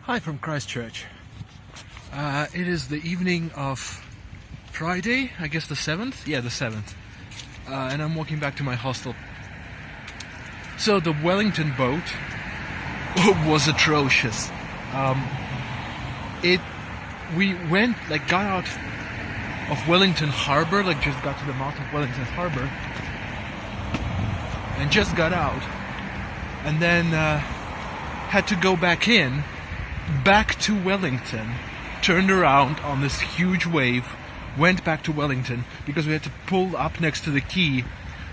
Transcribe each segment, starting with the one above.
Hi from Christchurch. It is the evening of Friday, I guess the 7th? Yeah, the 7th. And I'm walking back to my hostel. So the Wellington boat was atrocious. We got out of Wellington Harbour, just got to the mouth of Wellington Harbour, and just got out, and then had to go back to Wellington, turned around on this huge wave, went back to Wellington because we had to pull up next to the quay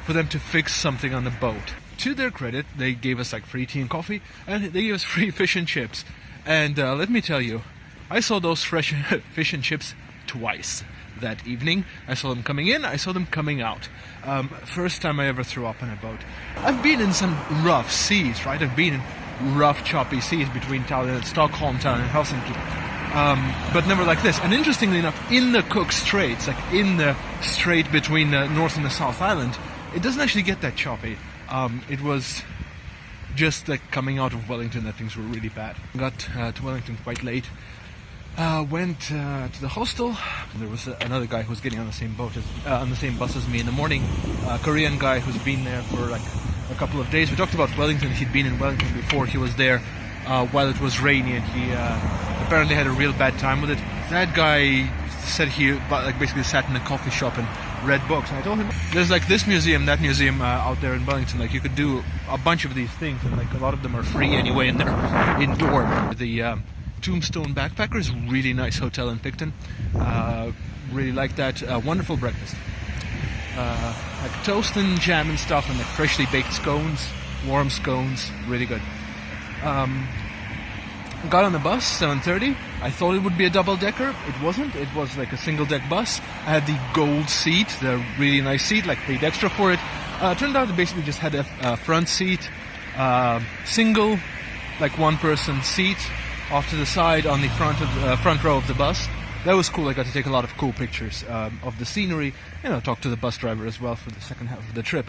for them to fix something on the boat. To their credit, they gave us free tea and coffee, and they gave us free fish and chips. And let me tell you, I saw those fresh fish and chips twice that evening. I saw them coming in, I saw them coming out. First time I ever threw up on a boat. I've been in some rough seas, right? I've been in rough, choppy seas between Stockholm town and Helsinki. But never like this. And interestingly enough, in the Cook Straits, in the strait between the North and the South Island, it doesn't actually get that choppy. It was just coming out of Wellington that things were really bad. Got to Wellington quite late. Went to the hostel. There was another guy who was getting on the same bus as me in the morning. A Korean guy who's been there for a couple of days. We talked about Wellington. He'd been in Wellington before. He was there while it was rainy, and he apparently had a real bad time with it. That guy said he basically sat in a coffee shop and read books. And I told him, there's this museum, that museum out there in Wellington. You could do a bunch of these things, and a lot of them are free anyway, and they're indoor. The Tombstone Backpackers, really nice hotel in Picton. Really like that. Wonderful breakfast. Toast and jam and stuff, and freshly baked scones, warm scones, really good. Got on the bus, 7:30. I thought it would be a double-decker. It wasn't. It was a single-deck bus. I had the gold seat, the really nice seat, paid extra for it. Turned out it basically just had a front seat, single, one-person seat off to the side on the front row of the bus. That was cool. I got to take a lot of cool pictures of the scenery. Talk to the bus driver as well for the second half of the trip.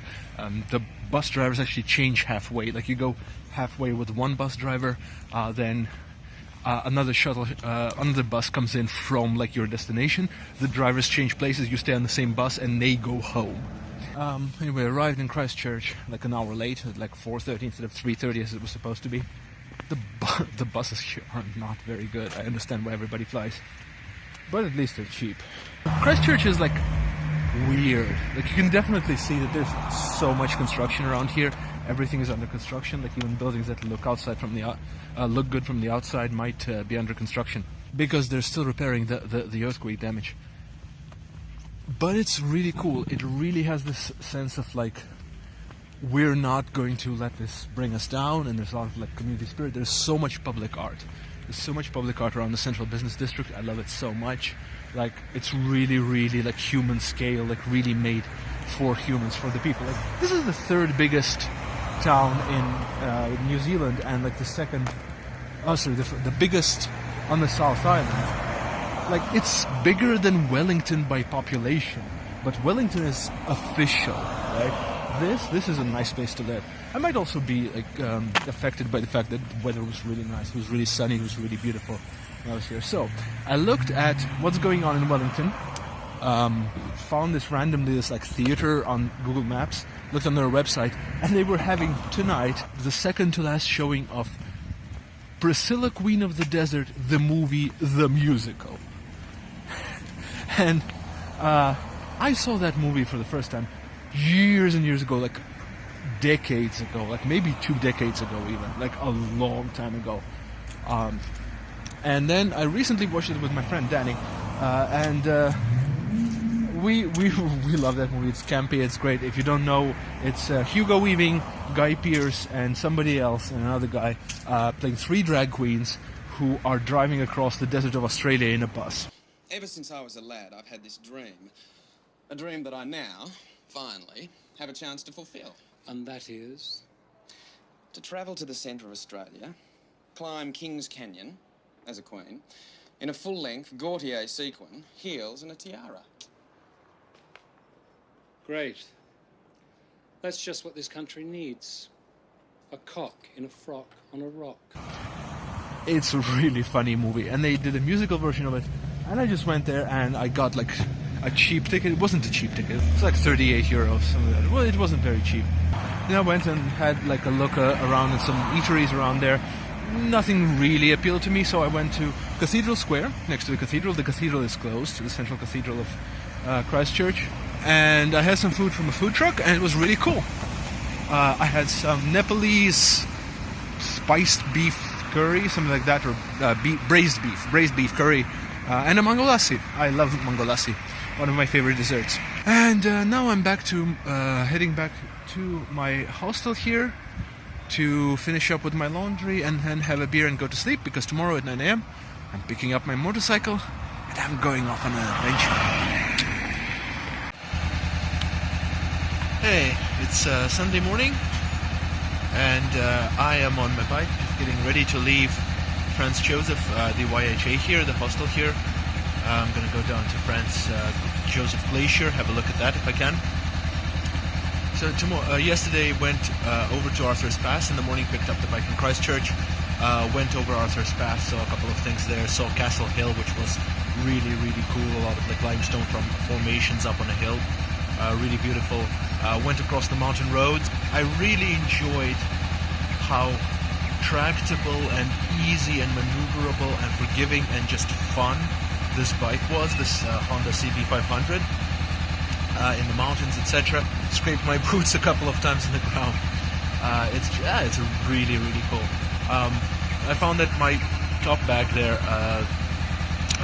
The bus drivers actually change halfway. You go halfway with one bus driver, then another bus comes in from your destination. The drivers change places. You stay on the same bus, and they go home. Anyway, arrived in Christchurch an hour late, at 4:30 instead of 3:30 as it was supposed to be. The buses here are not very good. I understand why everybody flies, but at least they're cheap. Christchurch is weird. You can definitely see that there's so much construction around here. Everything is under construction. Even buildings that look look good from the outside might be under construction because they're still repairing the earthquake damage. But it's really cool. It really has this sense of we're not going to let this bring us down, and there's a lot of community spirit. There's so much public art. There's so much public art around the central business district. I love it so much. It's really, really human scale, really made for humans, for the people. This is the third biggest town in New Zealand, and the biggest on the South Island. It's bigger than Wellington by population, but Wellington is official, right? This is a nice place to live. I might also be affected by the fact that the weather was really nice. It was really sunny. It was really beautiful when I was here. So I looked at what's going on in Wellington. Found this theater on Google Maps. Looked on their website, and they were having tonight the second to last showing of Priscilla, Queen of the Desert, the movie, the musical. And I saw that movie for the first time years and years ago, decades ago, maybe 2 decades ago even, a long time ago. And then I recently watched it with my friend Danny, and we love that movie. It's campy, it's great. If you don't know, it's Hugo Weaving, Guy Pearce, and somebody else, and another guy, playing 3 drag queens who are driving across the desert of Australia in a bus. Ever since I was a lad, I've had this dream. A dream that I now, finally, have a chance to fulfill. And that is? To travel to the centre of Australia, climb Kings Canyon as a queen, in a full-length Gautier sequin, heels and a tiara. Great. That's just what this country needs. A cock in a frock on a rock. It's a really funny movie, and they did a musical version of it. And I just went there and I got like a cheap ticket. It wasn't a cheap ticket. It was like 38 euros, something like that. Well, it wasn't very cheap. Then I went and had like a look around at some eateries around there. Nothing really appealed to me, so I went to Cathedral Square, next to the cathedral. The cathedral is closed, the central cathedral of Christchurch. And I had some food from a food truck, and it was really cool. I had some Nepalese spiced beef curry, something like that, or braised beef curry, and a mango lassi. I love mango lassi, one of my favorite desserts. And now I'm back to heading back to my hostel here to finish up with my laundry and then have a beer and go to sleep, because tomorrow at 9 a.m. I'm picking up my motorcycle and I'm going off on an adventure. Hey, it's Sunday morning, and I am on my bike, just getting ready to leave Franz Josef, the YHA here, the hostel here. I'm going to go down to Franz Josef Glacier, have a look at that if I can. So yesterday went over to Arthur's Pass in the morning, picked up the bike in Christchurch, went over Arthur's Pass, saw a couple of things there, saw Castle Hill, which was really, really cool, a lot of like limestone formations up on a hill, really beautiful. Went across the mountain roads. I really enjoyed how tractable and easy and maneuverable and forgiving and just fun this bike was, this Honda CB500. In the mountains, etc. Scraped my boots a couple of times in the ground. It's really, really cool. I found that my top bag there,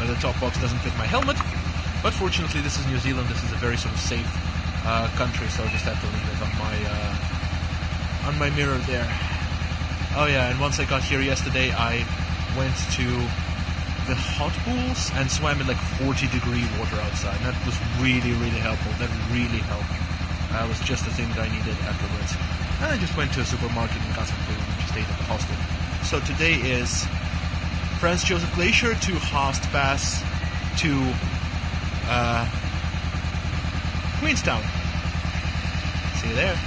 the top box doesn't fit my helmet, but fortunately this is New Zealand. This is a very sort of safe country, so I just have to leave it on my mirror there. Oh yeah, and once I got here yesterday, I went to the hot pools and swam in like 40-degree water outside. And that was really, really helpful. That really helped. It was just the thing that I needed afterwards. And I just went to a supermarket and got some food and just stayed at the hostel. So today is Franz Josef Glacier to Haast Pass to Queenstown. See you there.